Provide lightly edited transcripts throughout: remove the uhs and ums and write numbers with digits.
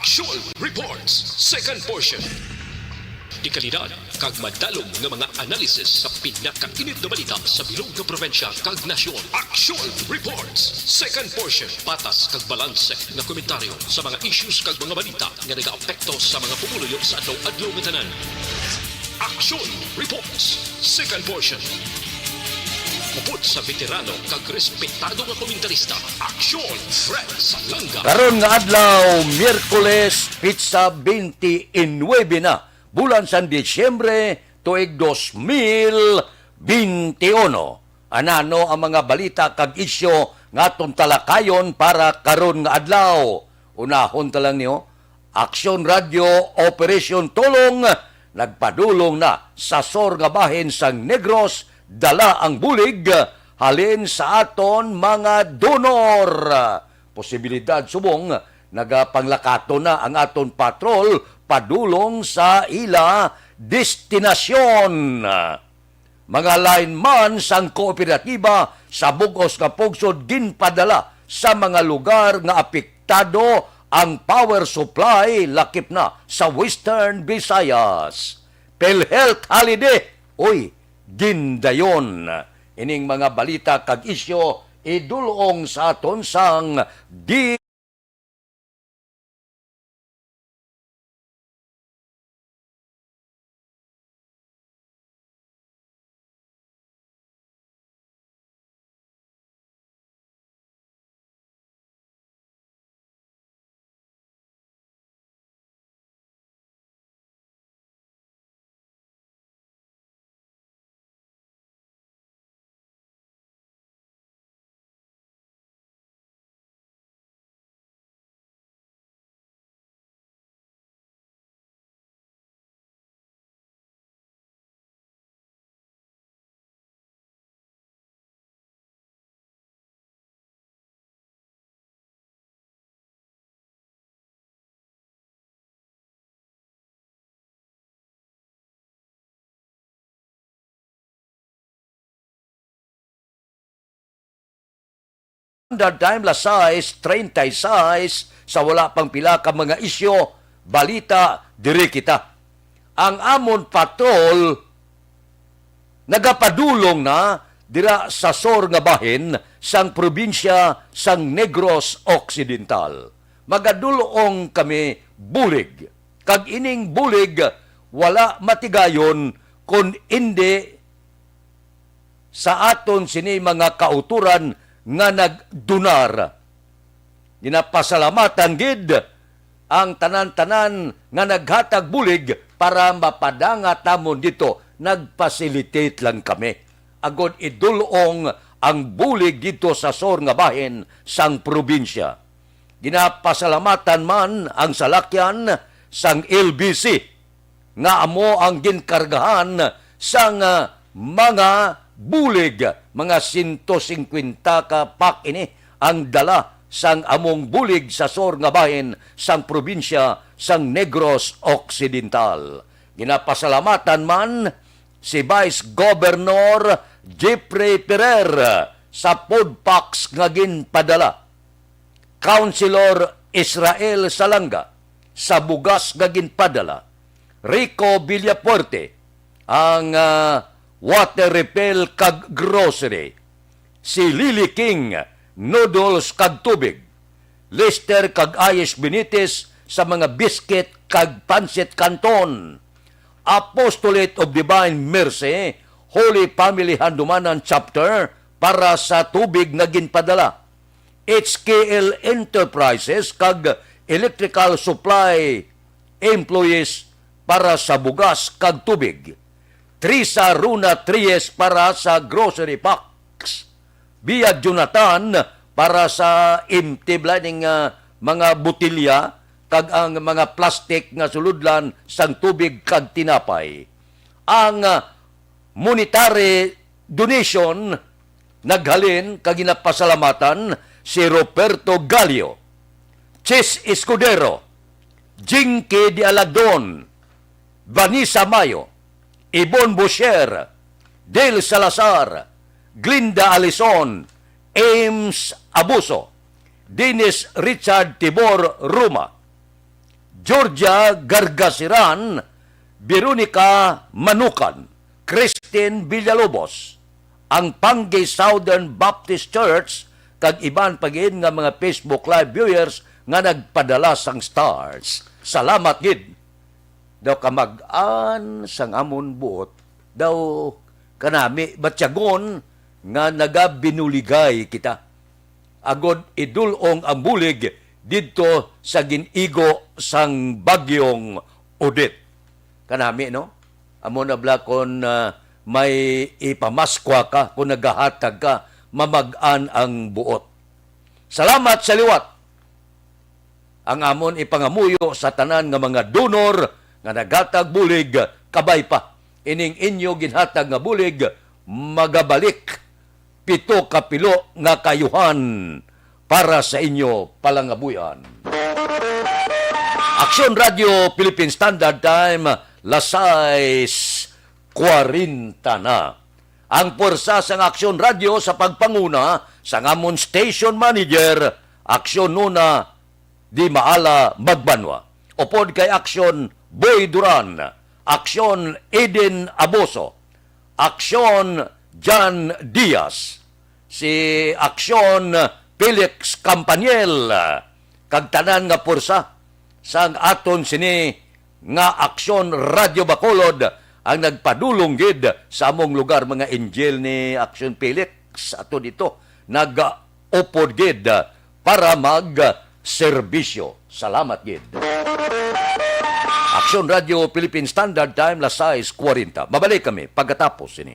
Actual Reports, second portion. Di kalidad, kag madalong nga mga analisis sa pinakainit na balita sa bilog na probinsya kag nasyon. Actual Reports, second portion. Patas kag balanse nga komentaryo sa mga issues kag mga balita nga nagaapekto sa mga pumuluyo sa adlaw-adlaw nga tanan. Actual Reports, second portion. Upod sa veterano kag respetado nga komentarista, Aksyon Fred Salanga. Karon nga adlaw, Miyerkules, pizza 29 na, bulan sa Disyembre, tuig 2021. Anano ang mga balita kag isyo nga atong talakayon para karon nga adlaw. Unahon ta lang niyo, Aksyon Radio Operation Tulong, nagpadulong na sa SOR nga bahin sang Negros, dala ang bulig halin sa aton mga donor. Posibilidad subong nagapanglakato na ang aton patrol padulong sa ila destinasyon. Mga lineman sang kooperatiba sa bugos nga pugsod ginpadala sa mga lugar nga apektado ang power supply lakip na sa Western Visayas. PhilHealth holiday, oy, gindayon. Ining mga balita kag isyo idulong sa aton sang Standard Time Lasais 36 sa wala pang pila ka mga isyo, balita diri kita. Ang amon patrol nagapadulong na dira sa SOR nga bahin sang probinsya sang Negros Occidental. Magadulong kami bulig. Kag ining bulig wala matigayon kun indi sa aton sini mga kauturan nga nagdunar. Ginapasalamatan gid ang tanan-tanan nga naghatag bulig para mapadanga tamon dito. Nagfacilitate lang kami. Agod idulong ang bulig dito sa SOR nga bahin sang probinsya. Ginapasalamatan man ang salakyan sang LBC nga amo ang ginkargahan sang mga bulig, mga 150 ka pak ini ang dala sang among bulig sa SOR nga bahin sang probinsya sang Negros Occidental. Ginapasalamatan man si Vice Governor Jeffrey Ferrer sa podpacks nga ginpadala. Councilor Israel Salanga sa bugas nga ginpadala. Rico Villapuerte ang water refill kag grocery. Si Lily King, noodles kag tubig. Lester kag Ayes Benitez sa mga biscuit kag pancit canton. Apostolate of Divine Mercy, Holy Family Handumanan Chapter para sa tubig na ginpadala. HKL Enterprises kag electrical supply employees para sa bugas kag tubig. Trisa Runa Tries para sa grocery packs. Biag Jonathan para sa empty blining mga butilya kag ang mga plastic nga suludlan sang tubig kag tinapay. Ang monetary donation naghalin kag ginapasalamatan si Roberto Gallio, Chis Escudero, Jinky de Aladon, Vanessa Mayo, Ibon Boucher, Del Salazar, Glinda Alison, Ames Abuso, Dennis Richard Tibor Ruma, Georgia Gargasiran, Veronica Manukan, Christine Villalobos, ang Pangge Southern Baptist Church, kag iban pagin nga mga Facebook Live viewers nga nagpadala sang stars. Salamat gid. Daw kamag-an sang amon buot, daw kanami batyagon nga nagabinuligay kita. Agod idulong ang bulig didto sa ginigo sang bagyong Odette. Kanami, no? Amo na blakon may ipamaskwa ka kung nagahatag ka, mamag-an ang buot. Salamat sa liwat. Ang amon ipangamuyo sa tanan nga mga donor nga nagatag bulig, kabay pa. Ining inyo ginhatag nga bulig, magabalik 7 kapilo nga kayuhan para sa inyo palangabuyan. Aksyon Radio Philippine Standard Time, lasais 40 na. Ang porsa sang Aksyon Radio sa pagpanguna sa ngamon station manager, Aksyon Nuna Di Maala Magbanwa. Upod kay Aksyon Boy Duran, Aksyon Eden Aboso, Aksyon John Diaz, si Aksyon Felix Campaniel, kag tanan nga porsa sang aton sini nga Aksyon Radio Bacolod ang nagpadulong gid sa among lugar, mga angel ni Aksyon Felix ato dito nag-upod gid para mag-serbisyo. Salamat gid. Aksyon Radio Philippine Standard Time, lasais 40. Mabalik kami pagkatapos ini.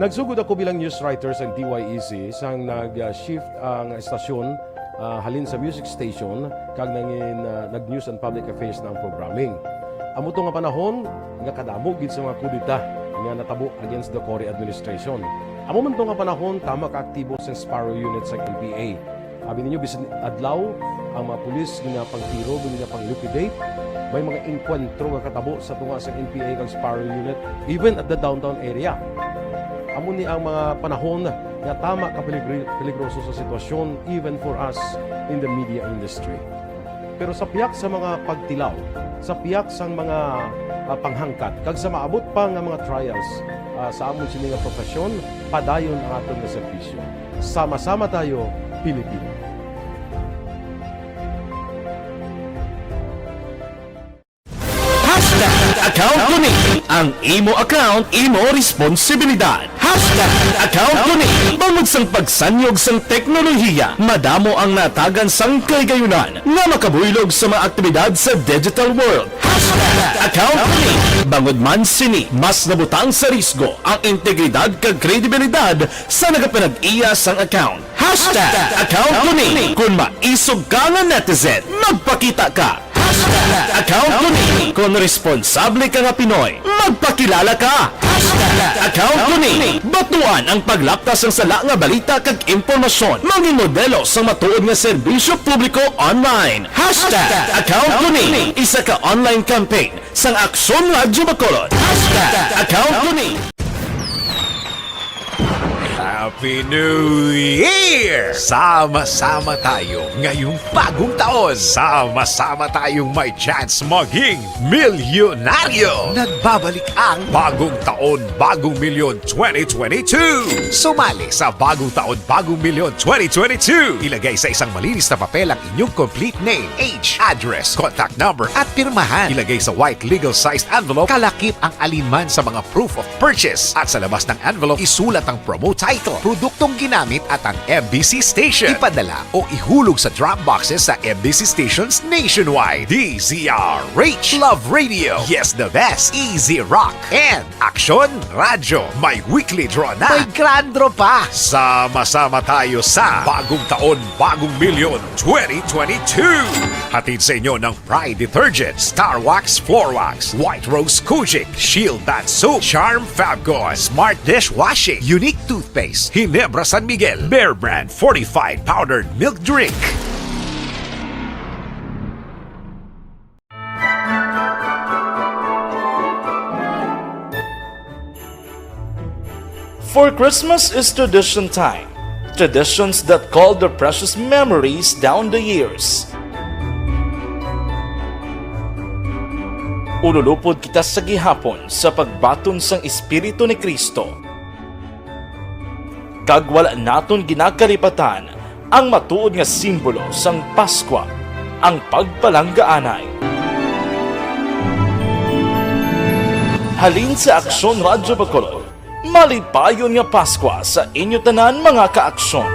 Nagsugod ako bilang news writer sa DYEC sang nag-shift ang estasyon halin sa music station kag nangin nag-news and public affairs na ang programming. Amo to nga panahon nga kadamo gid sa mga kudita nga natabo against the Cory administration. Amo man to nga panahon tama ka aktibo sa Sparrow unit sa NPA. Abi ninyo bisan adlaw ang mga pulis nga pangtiro nga pang-liquidate, may mga enkwentro nga katabo sa tunga sa NPA kag Sparrow unit even at the downtown area. Amo ni ang mga panahon nga tama ka peligroso sa sitwasyon even for us in the media industry. Pero sa piyak sa mga pagtilaw, sa piyak sa mga panghangkat, kag sa maabot pa nga mga trials sa amon sini nga profesyon, padayon ang aton nga serbisyo. Sama-sama tayo, Pilipino. Account ko ni ang imo account, imo responsibilidad. Account ko ni bangod sang pagsanyog sang teknolohiya, madamo ang natagan sang kaygayunan nga makabuylog sa mga aktibidad sa digital world. Account ko ni bangod man sini mas nabutang sa risgo ang integridad kag kredibilidad sa nagapanag-iya sang account. Account ko ni kung maisog ka nga netizen, magpakita ka. Account ko ni kung responsable ka nga Pinoy, magpakilala ka. Account ko ni batuan ang paglaptas ng sala nga balita kag impormasyon, maging modelo sa matuod nga serbisyo publiko online. Account ko ni isa ka online campaign sang Aksyon Radio Bacolod. Account ko ni Happy New Year! Sama-sama tayo ngayong bagong taon. Sama-sama tayong may chance maging milyonaryo. Nagbabalik ang Bagong Taon, Bagong Milyon 2022. Sumali sa Bagong Taon, Bagong Milyon 2022. Ilagay sa isang malinis na papel ang inyong complete name, age, address, contact number at pirmahan. Ilagay sa white legal-sized envelope, kalakip ang alinman sa mga proof of purchase. At sa labas ng envelope, isulat ang promo title, produktong ginamit at ang MBC station. Ipadala o ihulog sa drop boxes sa MBC stations nationwide. DZRH, Love Radio, Yes the Best, Easy Rock, and Aksyon Radio. May weekly draw na. May grand draw pa. Sama-sama tayo sa Bagong Taon, Bagong Milyon 2022. Hatid sa inyo ng Pride Detergent, Star Wax Floor Wax, White Rose Kojic, Shield Bath Soap, Charm Fabgon, Smart Dishwashing, Unique Toothpaste, Ginebra San Miguel, Bear Brand Fortified Powdered Milk Drink. For Christmas is tradition time. Traditions that call the precious memories down the years. Ululupod kita sa gihapon sa pagbaton sang Espiritu ni Kristo. Kag wala naton ginakalipatan ang matuod nga simbolo sang Paskwa, ang pagpalanggaanay. Halin sa Aksyon Radyo Bacolod, malipayon nga Paskwa sa inyo tanan mga kaaksyon.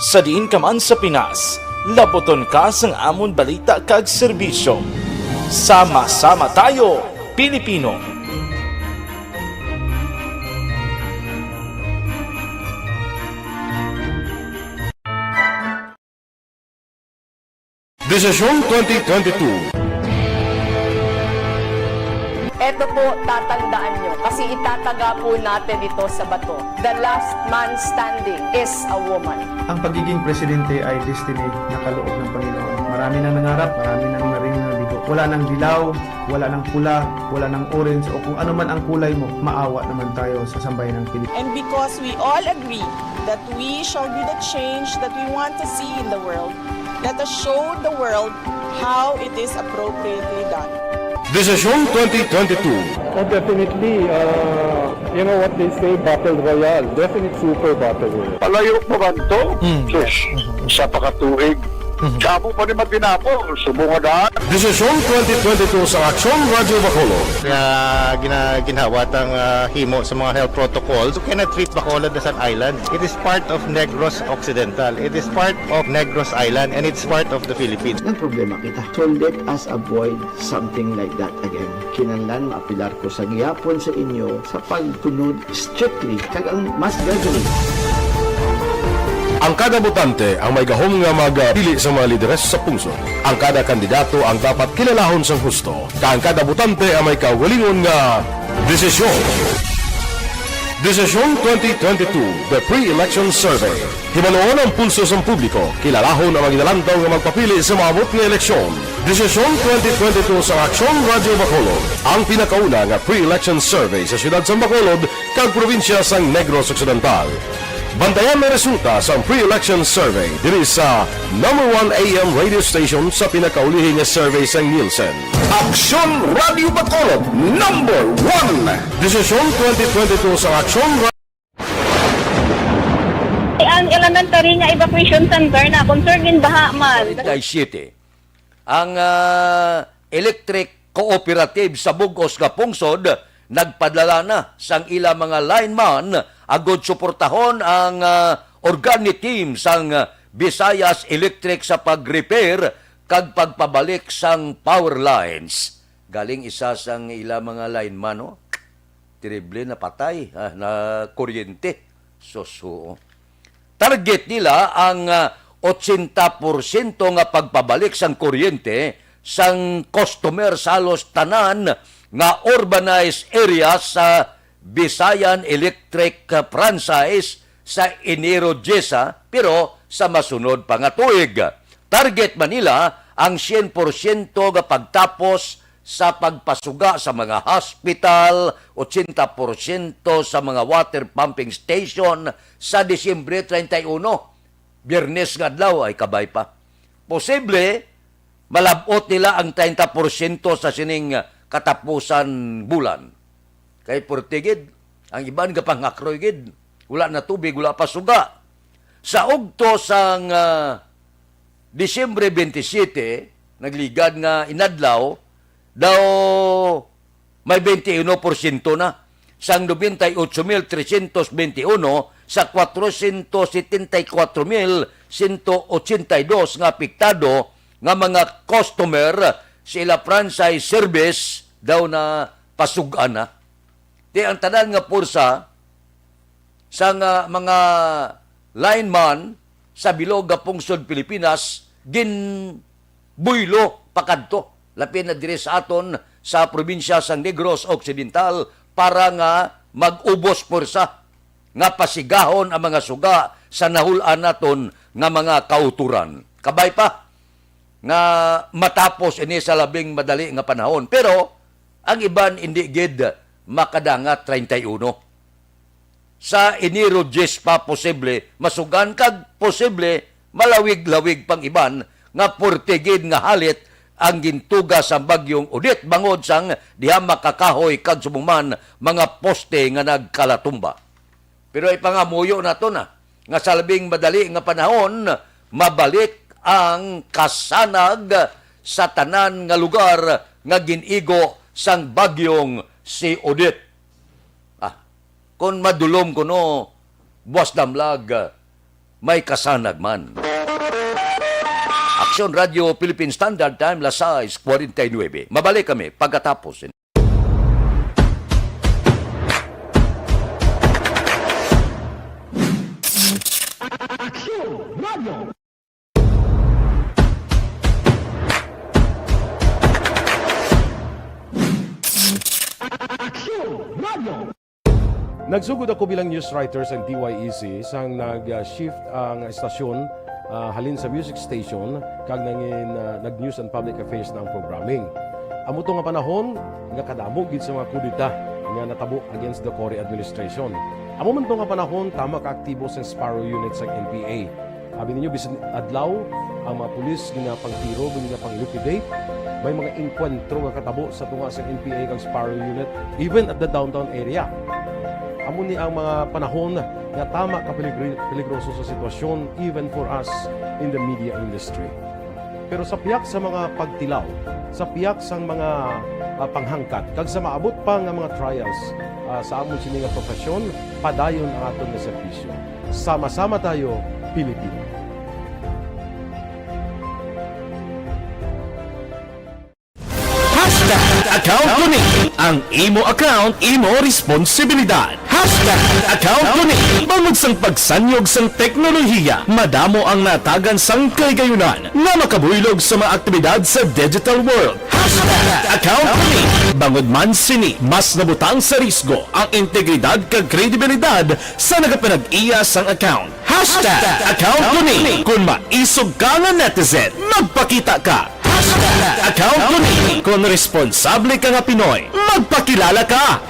Sa diin ka man sa Pinas, laboton ka sang amon balita kag serbisyo. Sama-sama tayo, Pilipino! Desisyon 2022. Ito po, tatandaan nyo, kasi itataga po natin ito sa bato. The last man standing is a woman. Ang pagiging presidente ay destiny na kaloob ng Panginoon. Marami nang nangarap, marami nang narinig na bigo. Wala nang dilaw, wala nang pula, wala nang orange, o kung ano man ang kulay mo, maawa naman tayo sa sambayan ng Pilipinas. And because we all agree that we shall be the change that we want to see in the world, let us show the world how it is appropriately done. Desisyon 2022. Oh, definitely, you know what they say, Battle Royale. Definite super Battle Royale. Palayo pa man to? Sus, sa pakatuig. Kamo pa ni Matinapol, subungan. Desisyon 2022 sa Aksyon Radyo Bacolod. Ginhawat ang himo sa mga health protocols. You cannot treat Bacolod as an island. It is part of Negros Occidental. It is part of Negros Island and it's part of the Philippines. Ang problema kita. So let us avoid something like that again. Kinahanglan maapilar ko sa gihapon sa inyo sa pagtunod strictly kag ang mas gagawin. Ang kada botante ang may gahom nga magpili sa mga lideres sa pungsod. Ang kada kandidato ang dapat kilalahon sa husto. Ang kada botante ang may kaugalingon nga desisyon. Desisyon 2022, the pre-election survey. Himanuon ang pulso sa publiko. Kilalahon ang maginalantaw nga magpapili sa maabot nga eleksyon. Desisyon 2022 sa Aksyon Radyo Bacolod. Ang pinakauna nga pre-election survey sa siyudad sa Bacolod kag probinsya sa Negros Occidental. Bantayan na resulta sa pre-election survey diri sa number 1 AM radio station sa pinakaulihing survey sa Nielsen. Aksyon Radio Bacolod, number 1! Desisyon 2022 sa Aksyon Ang elementary nga evacuation center na concerned baha man. 47. Ang electric cooperative sa Bugos nga pungsod nagpadala na sang ila mga lineman agod suportahon ang organic team sang Visayas Electric sa pag-repair kag pagpabalik sang power lines. Galing isa sang ila mga lineman, no? Terrible na patay, na kuryente. Suso. Target nila ang 80% nga pagpabalik sang kuryente sang customer sa halos tanan nga urbanized area sa Visayan Electric franchise sa Enero 10 pero sa masunod pa nga tuig. Target Manila ang 100% nga pagtapos sa pagpasuga sa mga hospital, 80% sa mga water pumping station sa Disyembre 31. Biyernes nga adlaw ay kabay pa. Posible malabot nila ang 30% sa sining katapusan bulan. Kay portigid, ang iban nga pangakroy gid, wala na tubig, wala pa suga. Sa ugto sang Disyembre 27, nagligad nga inadlaw, daw may 21% na. Sang 98,321 sa 474,182 nga apektado nga mga customer sila franchise service daw na pasugan na. Di ang tanan nga pursa sa mga lineman sa bilog nga pungsod Pilipinas ginbuylo pakadto lapin na diri sa aton sa probinsya sang Negros Occidental para nga mag-ubos pursa nga pasigahon ang mga suga sa nahulan naton nga mga kauturan. Kabay pa nga matapos ini sa labing madali nga panahon. Pero Ang iban hindi gid makadanga 31. Sa Enero 10 pa posible, masugan kag posible, malawig-lawig pang iban, nga portigid nga halit ang gintuga sa bagyong Odette bangod sang diha makakahoy kag sumuman mga poste nga nagkalatumba. Pero ipangamuyo na to na, nga sa labing madali nga panahon, mabalik ang kasanag sa tanan nga lugar nga ginigo sang bagyong si Odette. Kung madulom ko no, buwas damlag, may kasanag man. Aksyon Radio Philippine Standard Time, las 6:49. Mabalik kami pagkatapos. Aksyon Radio! Aksyon Radio! Nagsugod ako bilang news writer sa DYEC sang nag-shift ang estasyon halin sa music station kag nag-news and public affairs na ang programming. Amo to nga panahon nga kadamo gid sa mga kudita nga natabo against the Cory administration. Amo man to nga panahon tama ka aktibo sa Sparrow unit sa NPA. Abi ninyo bisan adlaw ang mga pulis nga pangtiro nga pang-liquidate. May mga enkwentro nga katabo sa tunga sa NPA kag Sparrow unit even at the downtown area. Amo ni ang mga panahon nga tama ka peligroso sa sitwasyon even for us in the media industry. Pero sa piyak sa mga pagtilaw, sa piyak sa mga panghangkat, kag sa maabot pa nga mga trials sa amon sini nga profesyon, padayon ang aton nga serbisyo. Sama-sama tayo, Pilipino. Account ko ni ang imo account, imo responsibilidad. Account ko ni bangod sang pagsanyog sang teknolohiya, madamo ang natagan sang kaygayunan nga makabuylog sa mga aktibidad sa digital world. Account ko ni bangod man sini mas nabutang sa risgo ang integridad kag kredibilidad sa nagapanag-iya sang account. Account ko ni kung maisog ka nga netizen, magpakita ka. Account ko ni kung responsable ka nga Pinoy, magpakilala ka.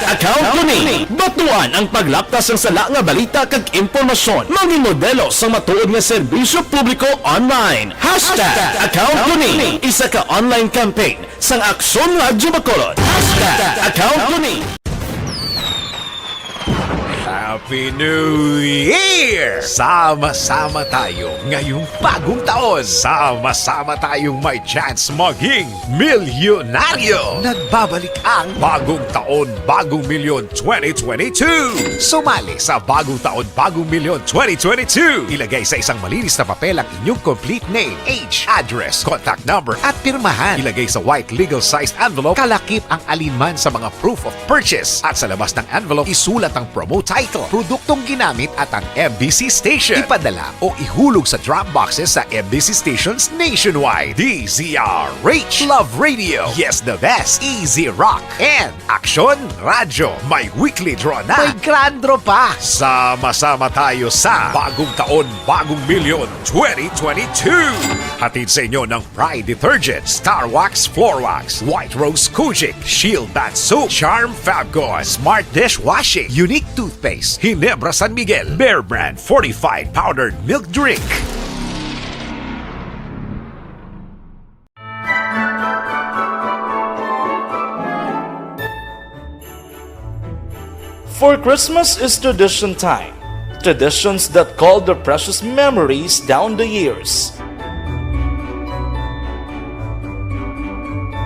Account ko ni batuan ang paglaptas ng sala nga balita kag impormasyon, maging modelo sa matuod nga serbisyo publiko online. Account ko ni isa ka online campaign sang Aksyon Radio Bacolod. Account ko ni Happy New Year! Sama-sama tayo ngayong bagong taon. Sama-sama tayong may chance maging milyonaryo. Nagbabalik ang Bagong Taon, Bagong Milyon 2022. Sumali sa Bagong Taon, Bagong Milyon 2022. Ilagay sa isang malinis na papel ang inyong complete name, age, address, contact number at pirmahan. Ilagay sa white legal-sized envelope, kalakip ang alinman sa mga proof of purchase. At sa labas ng envelope, isulat ang promo title, produktong ginamit at ang MBC station. Ipadala o ihulog sa drop boxes sa MBC stations nationwide. DZRH, Love Radio, Yes the Best, Easy Rock, and Aksyon Radio. May weekly draw na. May grand draw pa. Sama-sama tayo sa Bagong Taon, Bagong Milyon 2022. Hatid sa inyo ng Pride Detergent, Star Wax Floor Wax, White Rose Kojic, Shield Bath Soap, Charm Fabgon, Smart Dishwashing, Unique Toothpaste, Ginebra San Miguel, Bear Brand Fortified Powdered Milk Drink. For Christmas is tradition time. Traditions that call the precious memories down the years.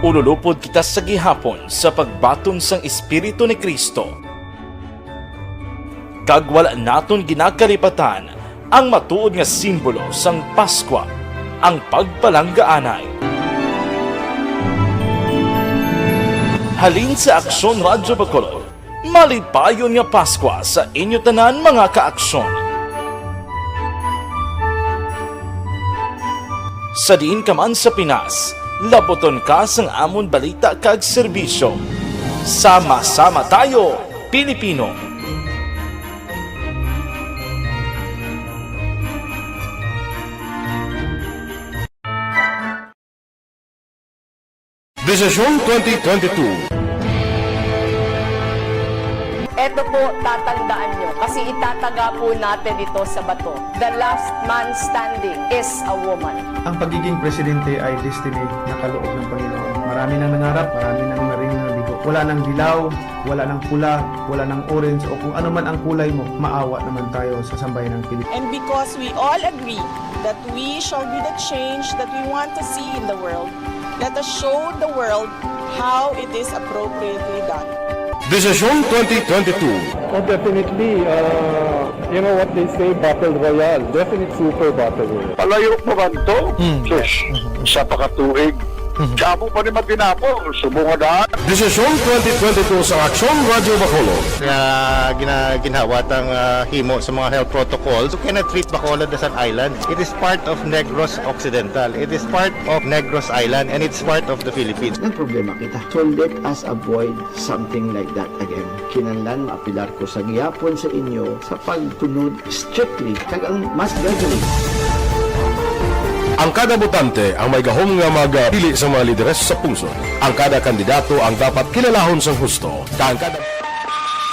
Ululupod kita sa gihapon sa pagbaton sang Espiritu ni Kristo. Kag wala naton ginakaripatan ang matuod nga simbolo sang Paskwa, ang pagpalanggaanay. Halin sa Aksyon Radio Bacolod, malipayon nga Paskwa sa inyo tanan mga kaaksyon. Sa diin ka man sa Pinas, laboton ka sang amon balita kag serbisyo. Sama-sama tayo, Pilipino. Desisyon 2022. Ito po, tatandaan nyo, kasi itataga po natin ito sa bato. The last man standing is a woman. Ang pagiging presidente ay destiny na kaloob ng Panginoon. Marami nang nangarap, marami nang narinig na bigo. Wala nang dilaw, wala nang pula, wala nang orange, o kung ano man ang kulay mo, maawa naman tayo sa sambayan ng Pilipinas. And because we all agree that we shall be the change that we want to see in the world, let us show the world how it is appropriately done. Desisyon 2022. Oh, definitely, you know what they say, Battle Royale. Definite super Battle Royale. Palayo mo ba ito? Sus, sa pakatuig. Kamo pa ni Magdinapo, subungadaan. Desisyon 2022 sa Aksyon Radio Bacolod. Kaya ginhawat ang himo sa mga health protocols. You cannot treat Bacolod as an island. It is part of Negros Occidental. It is part of Negros Island and it's part of the Philippines. Ang problema kita. So let us avoid something like that again. Kinahanglan maapilar ko sa gihapon sa inyo sa pagtunod strictly kag ang mas gradually. Ang kada botante ang may gahom nga magpili sa mga lideres sa pungsod. Ang kada kandidato ang dapat kilalahon sa husto. Ang kada...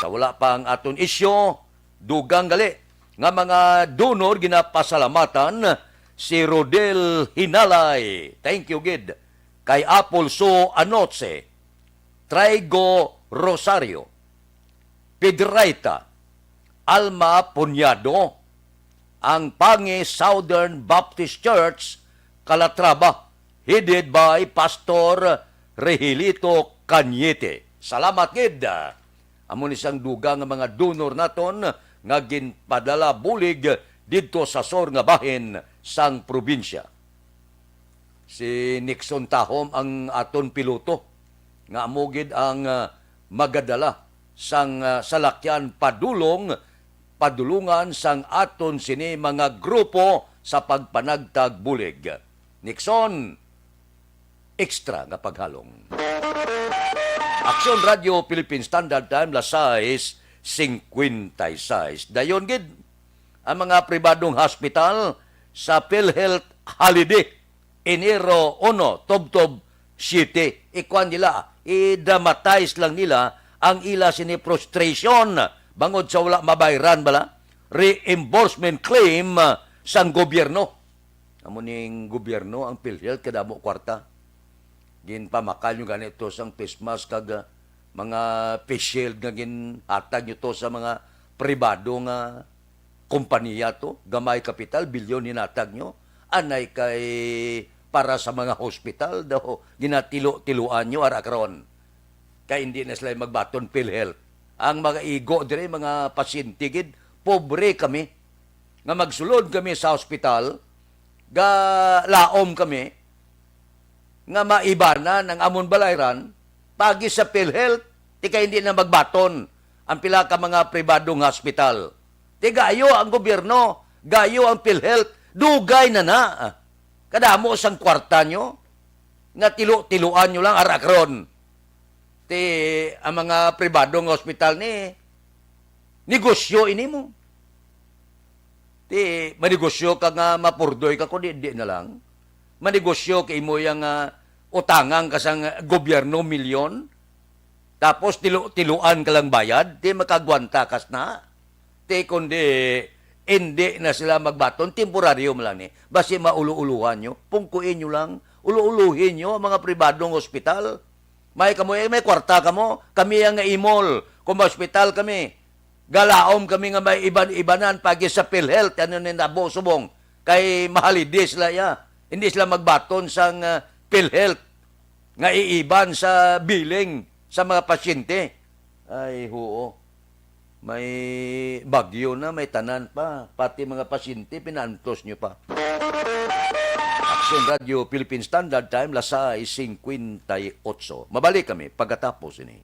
Sa wala pa ang aton isyo, dugang gali nga mga donor ginapasalamatan si Rodel Hinalay. Thank you, Gid. Kay Apolso Anoce, Traigo Rosario, Pedraita, Alma Punyado, ang Pangi Southern Baptist Church, Calatrava, headed by Pastor Regilito Cañete. Salamat, Gid. Amon isang dugang nga mga donor naton nga ginpadala bulig didto sa sor nga bahin sang probinsya. Si Nixon Tahom ang aton piloto nga amogid ang magadala sang salakyan padulungan sang aton sini mga grupo sa pagpanagtag bulig. Nixon, extra nga paghalong. Aksyon Radio Philippine Standard Time, lasais 56. Dayon gid ang mga pribadong hospital sa PhilHealth Holiday. Enero 1, Tobtob 7. Ikuan nila, i-dramatize lang nila ang ila sini frustration bangod sa wala mabayran bala reimbursement claim sang gobyerno. Amo ning gobyerno ang PhilHealth kadamo kwarta. Ginpamakal nyo ganito sang face mask kag mga face shield nga ginhatag nyo to sa mga pribado nga kompanya to. Gamay kapital, bilyon hinatag nyo. Anay kay para sa mga hospital daw ginatilo-tiluan nyo arakron. Kaya hindi na sila magbaton PhilHealth. Ang mga igo dire, mga pasyente gid, pobre kami. Nga magsulod kami sa hospital, ga laom kami, nga maibanan ang amon balayran, pagi sa PhilHealth, tika hindi na magbaton ang pila ka mga pribadong hospital. Gayo ang gobyerno, gayo ang PhilHealth, dugay na na. Kadamo sang kwarta nyo, nga tilo-tiluan nyo lang arakron. Ang mga pribadong hospital ni negosyo ini mo. Manegosyo ka nga mapurdoy ka kundi di na lang. Manegosyo kay mo yung utangang kasang gobyerno milyon. Tapos tiluan ka lang bayad. Makagwanta kas na. Kundi hindi na sila magbaton. Temporaryo mo lang ni. Basi maulu-uluhan nyo. Pungkuin nyo lang. Ulu-uluhin nyo ang mga pribadong hospital. May kwarta kamo. Kami ang imol. Kung hospital kami. Galaom kami nga may iban-ibanan pagi sa PhilHealth. Ano nila subong. Kay mahalidis sila ya. Hindi sila magbaton sang PhilHealth. Nga iiban sa billing sa mga pasyente. Ay, huo. May bagyo na, may tanan pa. Pati mga pasyente, pinantos nyo pa. Aksyon Radio Philippine Standard Time, lasai 58. Mabalik kami pagkatapos ini.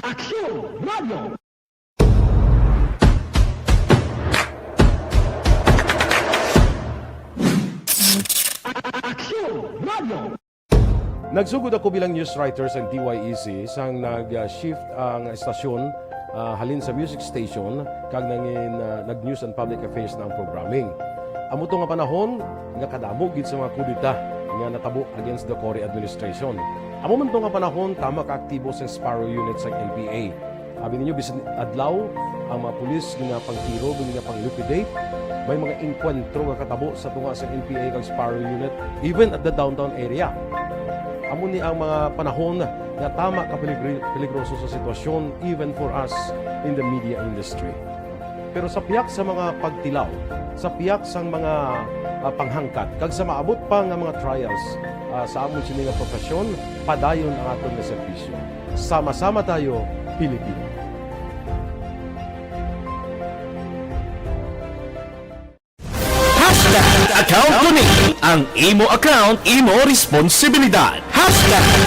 Aksyon Radio! Aksyon Radio! Nagsugod ako bilang news writer sa DYEC sang nag-shift ang estasyon halin sa music station kag nangin nag-news and public affairs na ang programming. Amo to nga panahon nga kadamo gid sa mga kudita nga natabo against the Cory administration. Amo man to nga panahon tama ka aktibo sa Sparrow unit sa NPA. Abi ninyo bisan adlaw ang mga pulis nga pangtiro nga pang-liquidate. May mga enkwentro nga katabo sa tunga sa NPA kag Sparrow unit even at the downtown area. Amo ni ang mga panahon na tama ka peligroso sa sitwasyon even for us in the media industry. Pero sa piyak sa mga pagtilaw, sa piyak sa mga panghangkat, kag sa maabot pa nga mga trials sa amon sini nga profesyon, padayon ang aton nga serbisyo. Sama-sama tayo, Pilipino. Account ko ni ang imo account, imo responsibilidad.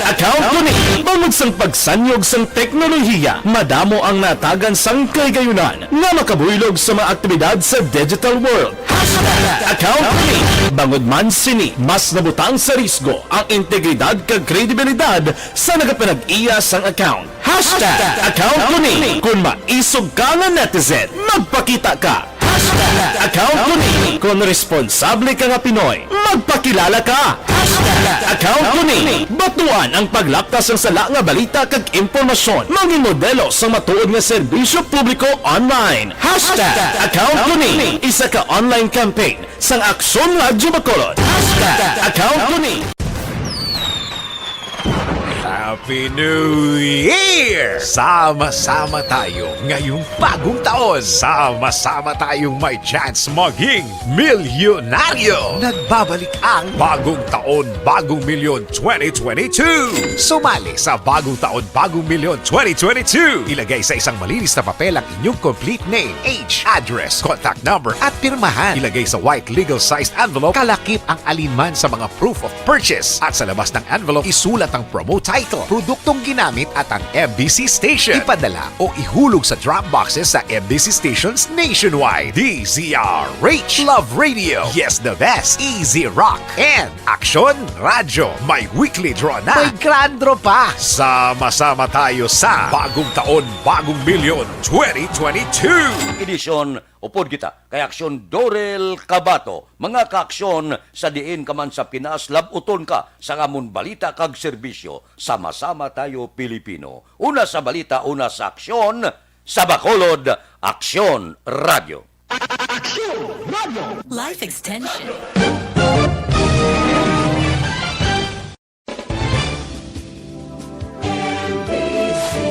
Account ko ni bangod sang pagsanyog sang teknolohiya, madamo ang natagan sang kaygayunan nga makabuylog sa mga aktibidad sa digital world. Account ko ni bangod man sini mas nabutang sa risgo ang integridad kag kredibilidad sa nagapanag-iya sang account. Account ko ni kung maisog ka nga netizen, magpakita ka. Account ko ni kung responsable ka nga Pinoy, magpakilala ka. Account ko ni batuan ang paglaptas ng sala nga balita kag impormasyon, maging modelo sa matuod nga serbisyo publiko online. Account ko ni isa ka online campaign sang Aksyon Radyo Bacolod. Account ko ni Happy New Year! Sama-sama tayo ngayong bagong taon. Sama-sama tayong may chance maging milyonaryo. Nagbabalik ang Bagong Taon, Bagong Milyon 2022. Sumali sa Bagong Taon, Bagong Milyon 2022. Ilagay sa isang malinis na papel ang inyong complete name, age, address, contact number at pirmahan. Ilagay sa white legal-sized envelope, kalakip ang alinman sa mga proof of purchase. At sa labas ng envelope, isulat ang promo title, produktong ginamit at ang MBC station. Ipadala o ihulog sa drop boxes sa MBC stations nationwide. DZRH, Love Radio, Yes the Best, Easy Rock, and Aksyon Radyo. May weekly draw na, may grand draw pa. Sama-sama tayo sa Bagong Taon, Bagong Milyon 2022. Edisyon upod kita kay Aksyon Dorel Cabato. Mga kaaksyon sa diin ka man sa Pinas, labuton ka sa amon balita kag serbisyo. Sama-sama tayo Pilipino. Una sa balita, una sa aksyon, sa Bacolod, Aksyon Radio. Life Extension.